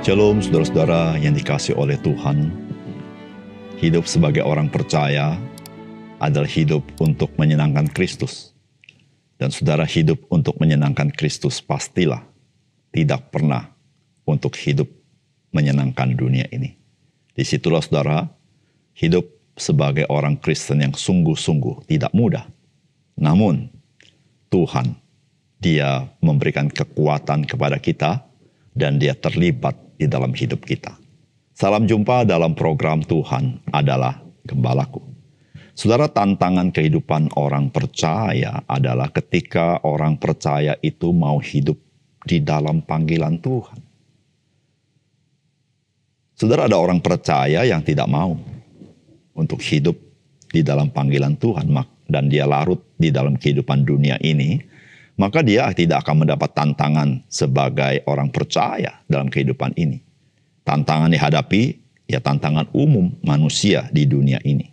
Shalom saudara-saudara yang dikasihi oleh Tuhan. Hidup sebagai orang percaya adalah hidup untuk menyenangkan Kristus. Dan saudara hidup untuk menyenangkan Kristus pastilah tidak pernah untuk hidup menyenangkan dunia ini. Disitulah saudara, hidup sebagai orang Kristen yang sungguh-sungguh tidak mudah. Namun Tuhan, Dia memberikan kekuatan kepada kita dan Dia terlibat di dalam hidup kita. Salam jumpa dalam program Tuhan adalah Gembalaku. Saudara, tantangan kehidupan orang percaya adalah ketika orang percaya itu mau hidup di dalam panggilan Tuhan. Saudara, ada orang percaya yang tidak mau untuk hidup di dalam panggilan Tuhan dan dia larut di dalam kehidupan dunia ini, maka dia tidak akan mendapat tantangan sebagai orang percaya dalam kehidupan ini. Tantangan dihadapi, ya tantangan umum manusia di dunia ini.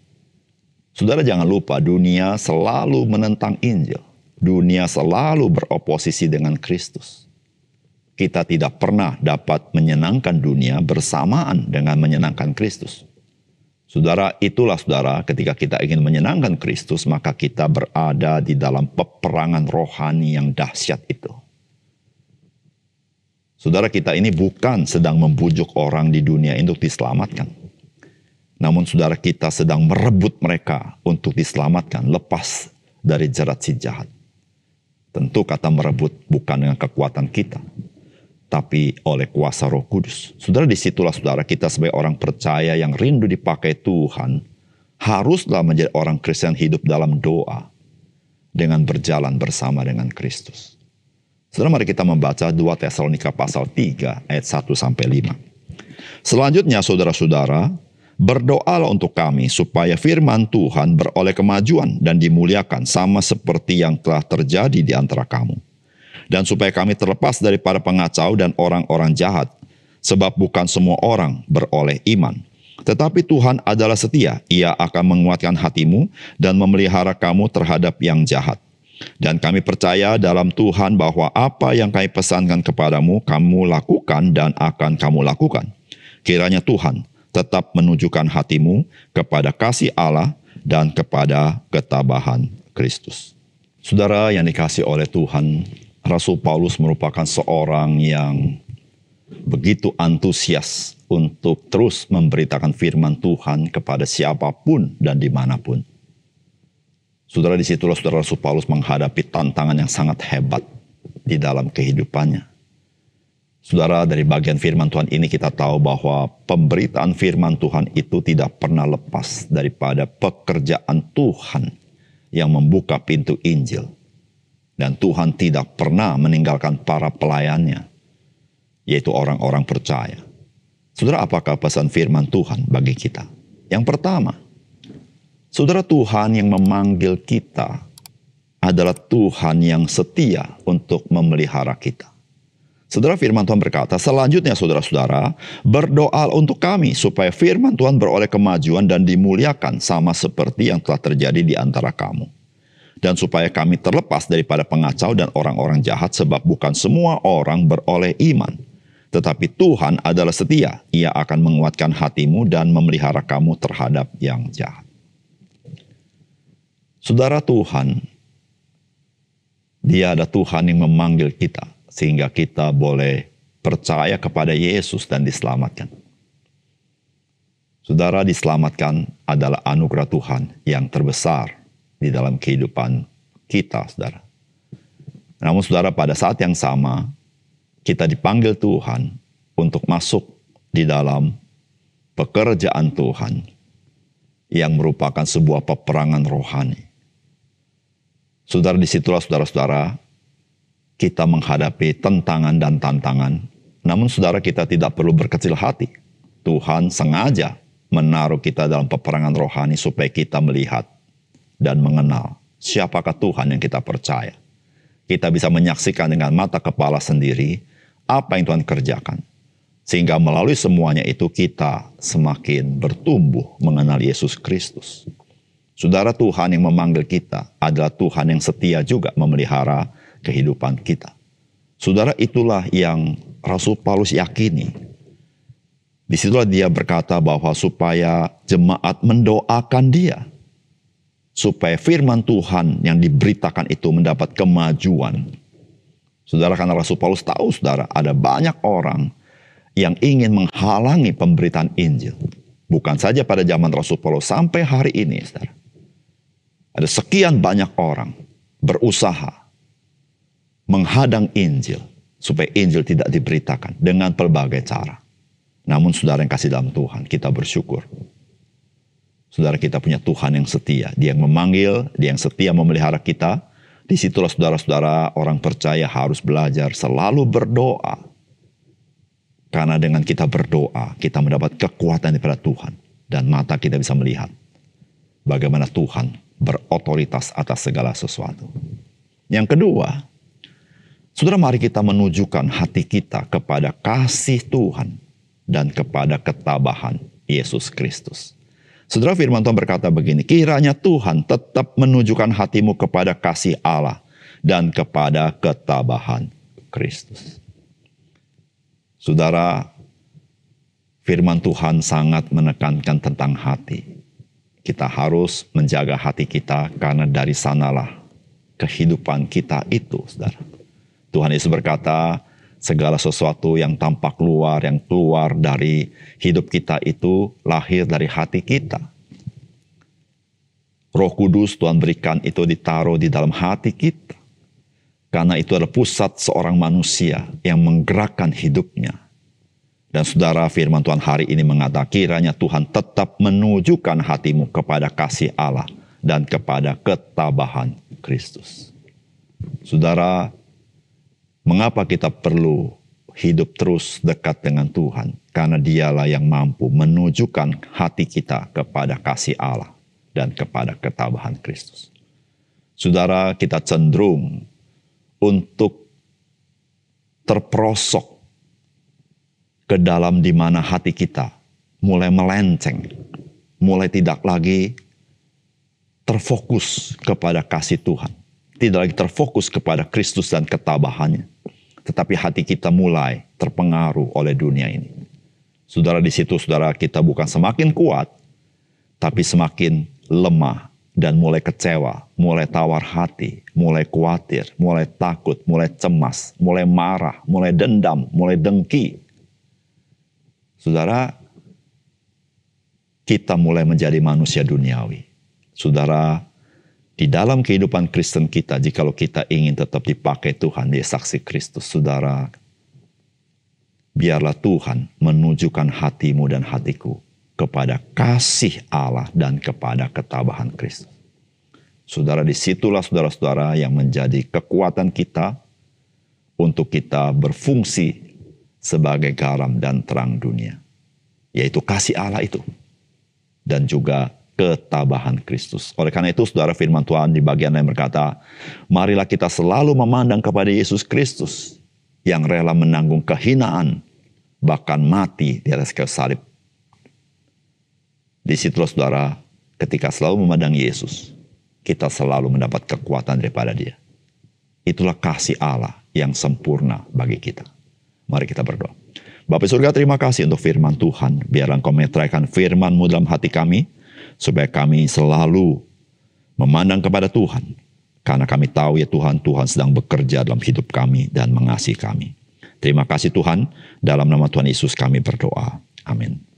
Saudara jangan lupa, dunia selalu menentang Injil. Dunia selalu beroposisi dengan Kristus. Kita tidak pernah dapat menyenangkan dunia bersamaan dengan menyenangkan Kristus. Saudara, itulah saudara, ketika kita ingin menyenangkan Kristus, maka kita berada di dalam peperangan rohani yang dahsyat itu. Saudara, kita ini bukan sedang membujuk orang di dunia ini untuk diselamatkan. Namun saudara, kita sedang merebut mereka untuk diselamatkan, lepas dari jerat si jahat. Tentu kata merebut bukan dengan kekuatan kita, tapi oleh kuasa Roh Kudus. Saudara, disitulah saudara kita sebagai orang percaya yang rindu dipakai Tuhan, haruslah menjadi orang Kristen hidup dalam doa, dengan berjalan bersama dengan Kristus. Saudara, mari kita membaca 2 Tesalonika pasal 3 ayat 1-5. Selanjutnya saudara-saudara, berdoalah untuk kami supaya firman Tuhan beroleh kemajuan dan dimuliakan sama seperti yang telah terjadi di antara kamu. Dan supaya kami terlepas daripada pengacau dan orang-orang jahat. Sebab bukan semua orang beroleh iman. Tetapi Tuhan adalah setia. Ia akan menguatkan hatimu dan memelihara kamu terhadap yang jahat. Dan kami percaya dalam Tuhan bahwa apa yang kami pesankan kepadamu, kamu lakukan dan akan kamu lakukan. Kiranya Tuhan tetap menunjukkan hatimu kepada kasih Allah dan kepada ketabahan Kristus. Saudara yang dikasihi oleh Tuhan, Rasul Paulus merupakan seorang yang begitu antusias untuk terus memberitakan firman Tuhan kepada siapapun dan dimanapun. Saudara, disitulah saudara Rasul Paulus menghadapi tantangan yang sangat hebat di dalam kehidupannya. Saudara, dari bagian firman Tuhan ini kita tahu bahwa pemberitaan firman Tuhan itu tidak pernah lepas daripada pekerjaan Tuhan yang membuka pintu Injil. Dan Tuhan tidak pernah meninggalkan para pelayannya, yaitu orang-orang percaya. Saudara, apakah pesan firman Tuhan bagi kita? Yang pertama, saudara, Tuhan yang memanggil kita adalah Tuhan yang setia untuk memelihara kita. Saudara, firman Tuhan berkata, selanjutnya saudara-saudara, berdoa untuk kami supaya firman Tuhan beroleh kemajuan dan dimuliakan sama seperti yang telah terjadi di antara kamu. Dan supaya kami terlepas daripada pengacau dan orang-orang jahat, sebab bukan semua orang beroleh iman. Tetapi Tuhan adalah setia, Ia akan menguatkan hatimu dan memelihara kamu terhadap yang jahat. Saudara, Tuhan, Dia ada Tuhan yang memanggil kita, sehingga kita boleh percaya kepada Yesus dan diselamatkan. Saudara, diselamatkan adalah anugerah Tuhan yang terbesar di dalam kehidupan kita, saudara. Namun saudara, pada saat yang sama, kita dipanggil Tuhan untuk masuk di dalam pekerjaan Tuhan yang merupakan sebuah peperangan rohani. Saudara, disitulah saudara-saudara, kita menghadapi tantangan dan tantangan. Namun saudara, kita tidak perlu berkecil hati. Tuhan sengaja menaruh kita dalam peperangan rohani supaya kita melihat dan mengenal siapakah Tuhan yang kita percaya. Kita bisa menyaksikan dengan mata kepala sendiri apa yang Tuhan kerjakan. Sehingga melalui semuanya itu kita semakin bertumbuh mengenal Yesus Kristus. Saudara, Tuhan yang memanggil kita adalah Tuhan yang setia juga memelihara kehidupan kita. Saudara, itulah yang Rasul Paulus yakini. Disitulah dia berkata bahwa supaya jemaat mendoakan dia. Supaya firman Tuhan yang diberitakan itu mendapat kemajuan. Saudara, karena Rasul Paulus tahu, saudara, ada banyak orang yang ingin menghalangi pemberitaan Injil. Bukan saja pada zaman Rasul Paulus, sampai hari ini, saudara. Ada sekian banyak orang berusaha menghadang Injil. Supaya Injil tidak diberitakan dengan pelbagai cara. Namun saudara yang kasih dalam Tuhan, kita bersyukur. Saudara, kita punya Tuhan yang setia. Dia yang memanggil, dia yang setia memelihara kita. Disitulah saudara-saudara orang percaya harus belajar selalu berdoa. Karena dengan kita berdoa, kita mendapat kekuatan daripada Tuhan. Dan mata kita bisa melihat bagaimana Tuhan berotoritas atas segala sesuatu. Yang kedua, saudara, mari kita menunjukkan hati kita kepada kasih Tuhan dan kepada ketabahan Yesus Kristus. Saudara, firman Tuhan berkata begini, kiranya Tuhan tetap menunjukkan hatimu kepada kasih Allah dan kepada ketabahan Kristus. Saudara, firman Tuhan sangat menekankan tentang hati. Kita harus menjaga hati kita karena dari sanalah kehidupan kita itu, saudara. Tuhan Yesus berkata, segala sesuatu yang tampak luar, yang keluar dari hidup kita itu lahir dari hati kita. Roh Kudus Tuhan berikan itu ditaruh di dalam hati kita. Karena itu adalah pusat seorang manusia yang menggerakkan hidupnya. Dan saudara, firman Tuhan hari ini mengatakan, kiranya Tuhan tetap menunjukkan hatimu kepada kasih Allah dan kepada ketabahan Kristus. Saudara, mengapa kita perlu hidup terus dekat dengan Tuhan? Karena dialah yang mampu menunjukkan hati kita kepada kasih Allah dan kepada ketabahan Kristus. Saudara, kita cenderung untuk terperosok ke dalam di mana hati kita mulai melenceng, mulai tidak lagi terfokus kepada kasih Tuhan. Tidak lagi terfokus kepada Kristus dan ketabahannya. Tetapi hati kita mulai terpengaruh oleh dunia ini. Saudara, di situ saudara kita bukan semakin kuat, tapi semakin lemah dan mulai kecewa, mulai tawar hati, mulai khawatir, mulai takut, mulai cemas, mulai marah, mulai dendam, mulai dengki. Saudara, kita mulai menjadi manusia duniawi. Saudara, di dalam kehidupan Kristen kita, jikalau kita ingin tetap dipakai Tuhan, dia saksi Kristus, saudara, biarlah Tuhan menunjukkan hatimu dan hatiku kepada kasih Allah dan kepada ketabahan Kristus. Saudara, disitulah saudara-saudara yang menjadi kekuatan kita untuk kita berfungsi sebagai garam dan terang dunia. Yaitu kasih Allah itu. Dan juga ketabahan Kristus. Oleh karena itu, saudara, firman Tuhan di bagian lain berkata, marilah kita selalu memandang kepada Yesus Kristus yang rela menanggung kehinaan, bahkan mati di atas kayu salib. Disitulah saudara, ketika selalu memandang Yesus, kita selalu mendapat kekuatan daripada Dia. Itulah kasih Allah yang sempurna bagi kita. Mari kita berdoa. Bapa surga, terima kasih untuk firman Tuhan. Biarlah Engkau meteraikan firman-Mu dalam hati kami, supaya kami selalu memandang kepada Tuhan. Karena kami tahu ya Tuhan, Tuhan sedang bekerja dalam hidup kami dan mengasihi kami. Terima kasih Tuhan, dalam nama Tuhan Yesus kami berdoa. Amin.